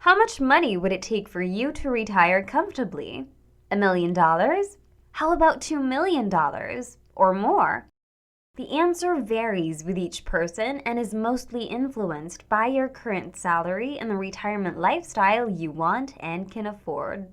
How much money would it take for you to retire comfortably? $1 million? How about $2 million or more? The answer varies with each person and is mostly influenced by your current salary and the retirement lifestyle you want and can afford.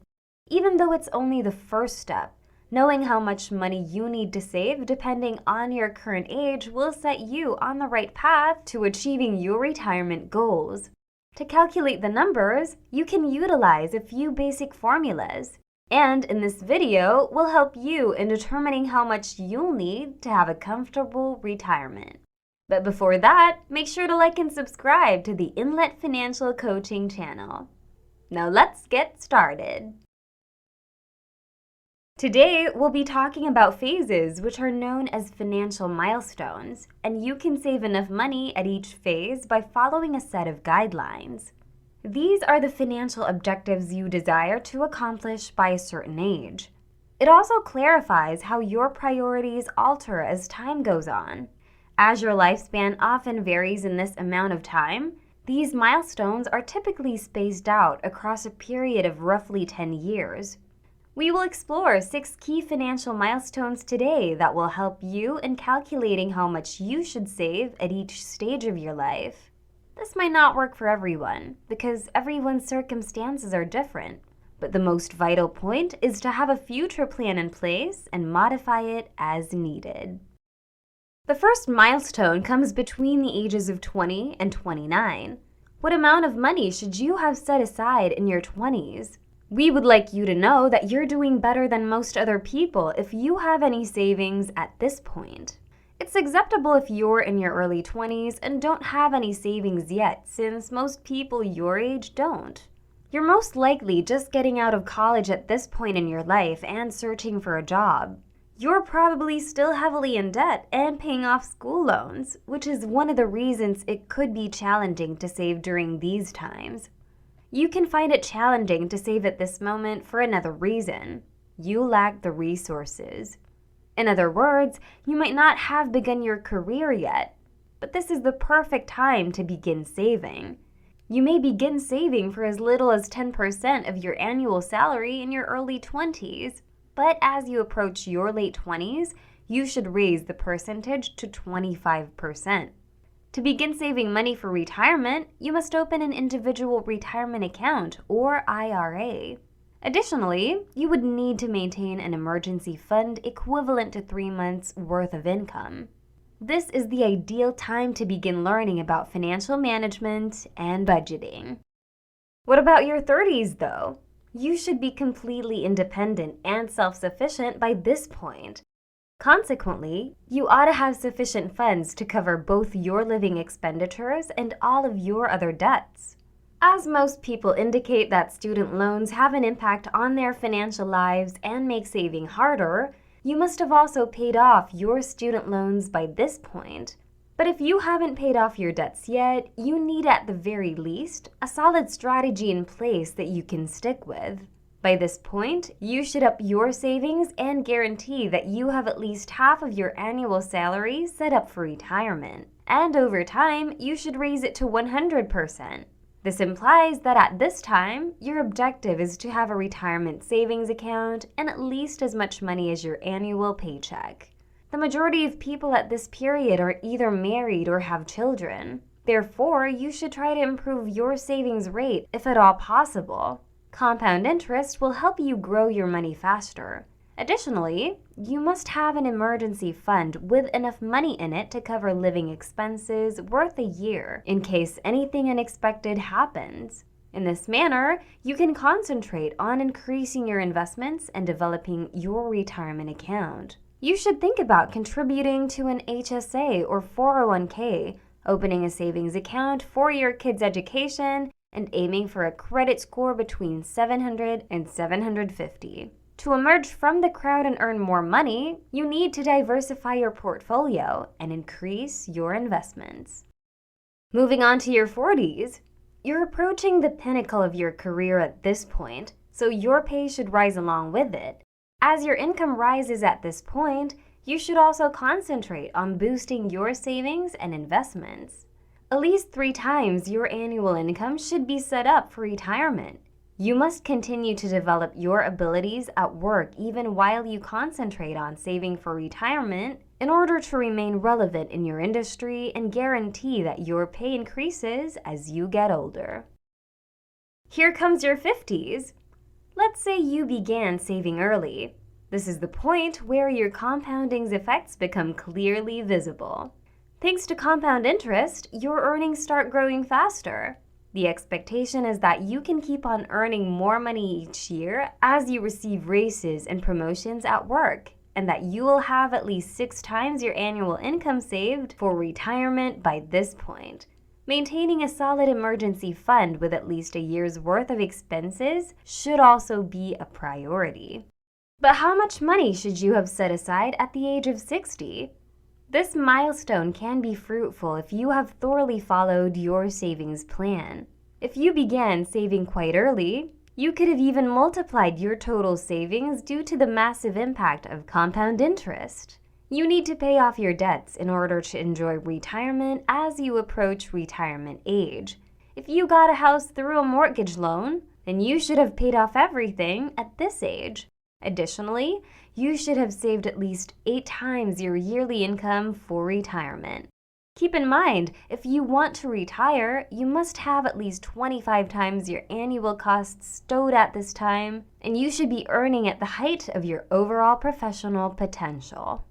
Even though it's only the first step, knowing how much money you need to save depending on your current age will set you on the right path to achieving your retirement goals. To calculate the numbers, you can utilize a few basic formulas. And in this video, we'll help you in determining how much you'll need to have a comfortable retirement. But before that, make sure to like and subscribe to the Inlet Financial Coaching channel. Now let's get started. Today, we'll be talking about phases, which are known as financial milestones, and you can save enough money at each phase by following a set of guidelines. These are the financial objectives you desire to accomplish by a certain age. It also clarifies how your priorities alter as time goes on. As your lifespan often varies in this amount of time, these milestones are typically spaced out across a period of roughly 10 years. We will explore 6 key financial milestones today that will help you in calculating how much you should save at each stage of your life. This might not work for everyone because everyone's circumstances are different, but the most vital point is to have a future plan in place and modify it as needed. The first milestone comes between the ages of 20 and 29. What amount of money should you have set aside in your 20s? We would like you to know that you're doing better than most other people if you have any savings at this point. It's acceptable if you're in your early 20s and don't have any savings yet, since most people your age don't. You're most likely just getting out of college at this point in your life and searching for a job. You're probably still heavily in debt and paying off school loans, which is one of the reasons it could be challenging to save during these times. You can find it challenging to save at this moment for another reason. You lack the resources. In other words, you might not have begun your career yet, but this is the perfect time to begin saving. You may begin saving for as little as 10% of your annual salary in your early 20s, but as you approach your late 20s, you should raise the percentage to 25%. To begin saving money for retirement, you must open an individual retirement account, or IRA. Additionally, you would need to maintain an emergency fund equivalent to 3 months' worth of income. This is the ideal time to begin learning about financial management and budgeting. What about your 30s, though? You should be completely independent and self-sufficient by this point. Consequently, you ought to have sufficient funds to cover both your living expenditures and all of your other debts. As most people indicate that student loans have an impact on their financial lives and make saving harder, you must have also paid off your student loans by this point. But if you haven't paid off your debts yet, you need at the very least a solid strategy in place that you can stick with. By this point, you should up your savings and guarantee that you have at least half of your annual salary set up for retirement. And over time, you should raise it to 100%. This implies that at this time, your objective is to have a retirement savings account and at least as much money as your annual paycheck. The majority of people at this period are either married or have children. Therefore, you should try to improve your savings rate if at all possible. Compound interest will help you grow your money faster. Additionally, you must have an emergency fund with enough money in it to cover living expenses worth a year in case anything unexpected happens. In this manner, you can concentrate on increasing your investments and developing your retirement account. You should think about contributing to an HSA or 401k, opening a savings account for your kids' education, and aiming for a credit score between 700 and 750. To emerge from the crowd and earn more money, you need to diversify your portfolio and increase your investments. Moving on to your 40s, you're approaching the pinnacle of your career at this point, so your pay should rise along with it. As your income rises at this point, you should also concentrate on boosting your savings and investments. At least 3 times your annual income should be set up for retirement. You must continue to develop your abilities at work even while you concentrate on saving for retirement in order to remain relevant in your industry and guarantee that your pay increases as you get older. Here comes your 50s. Let's say you began saving early. This is the point where your compounding effects become clearly visible. Thanks to compound interest, your earnings start growing faster. The expectation is that you can keep on earning more money each year as you receive raises and promotions at work, and that you will have at least 6 times your annual income saved for retirement by this point. Maintaining a solid emergency fund with at least a year's worth of expenses should also be a priority. But how much money should you have set aside at the age of 60? This milestone can be fruitful if you have thoroughly followed your savings plan. If you began saving quite early, you could have even multiplied your total savings due to the massive impact of compound interest. You need to pay off your debts in order to enjoy retirement as you approach retirement age. If you got a house through a mortgage loan, then you should have paid off everything at this age. Additionally, you should have saved at least 8 times your yearly income for retirement. Keep in mind, if you want to retire, you must have at least 25 times your annual costs stowed at this time, and you should be earning at the height of your overall professional potential.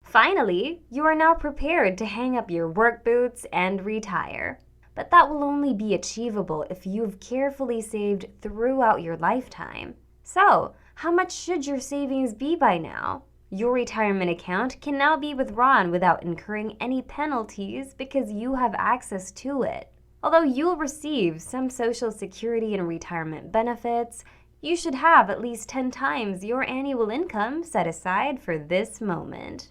Finally, you are now prepared to hang up your work boots and retire. But that will only be achievable if you've carefully saved throughout your lifetime. So, how much should your savings be by now? Your retirement account can now be withdrawn without incurring any penalties because you have access to it. Although you'll receive some Social Security and retirement benefits, you should have at least 10 times your annual income set aside for this moment.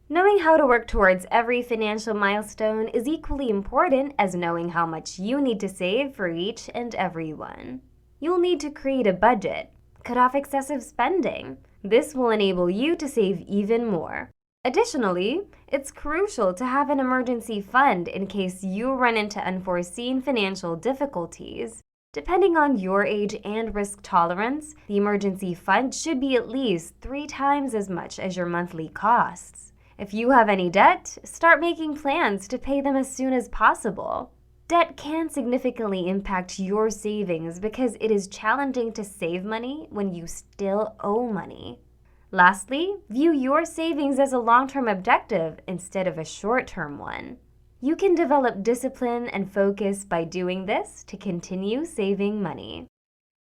Knowing how to work towards every financial milestone is equally important as knowing how much you need to save for each and every one. You'll need to create a budget. Cut off excessive spending. This will enable you to save even more. Additionally, it's crucial to have an emergency fund in case you run into unforeseen financial difficulties. Depending on your age and risk tolerance, the emergency fund should be at least 3 times as much as your monthly costs. If you have any debt, start making plans to pay them as soon as possible. Debt can significantly impact your savings because it is challenging to save money when you still owe money. Lastly, view your savings as a long-term objective instead of a short-term one. You can develop discipline and focus by doing this to continue saving money.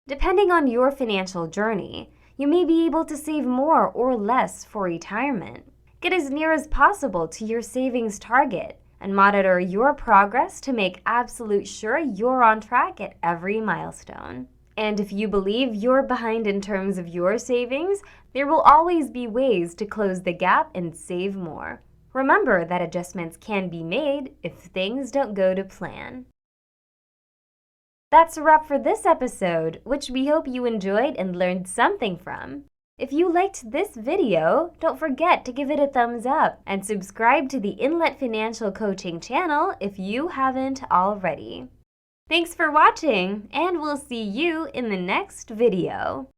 Depending on your financial journey, you may be able to save more or less for retirement. Get as near as possible to your savings target and monitor your progress to make absolute sure you're on track at every milestone. And if you believe you're behind in terms of your savings, there will always be ways to close the gap and save more. Remember that adjustments can be made if things don't go to plan. That's a wrap for this episode, which we hope you enjoyed and learned something from. If you liked this video, don't forget to give it a thumbs up and subscribe to the Inlet Financial Coaching channel if you haven't already. Thanks for watching, and we'll see you in the next video.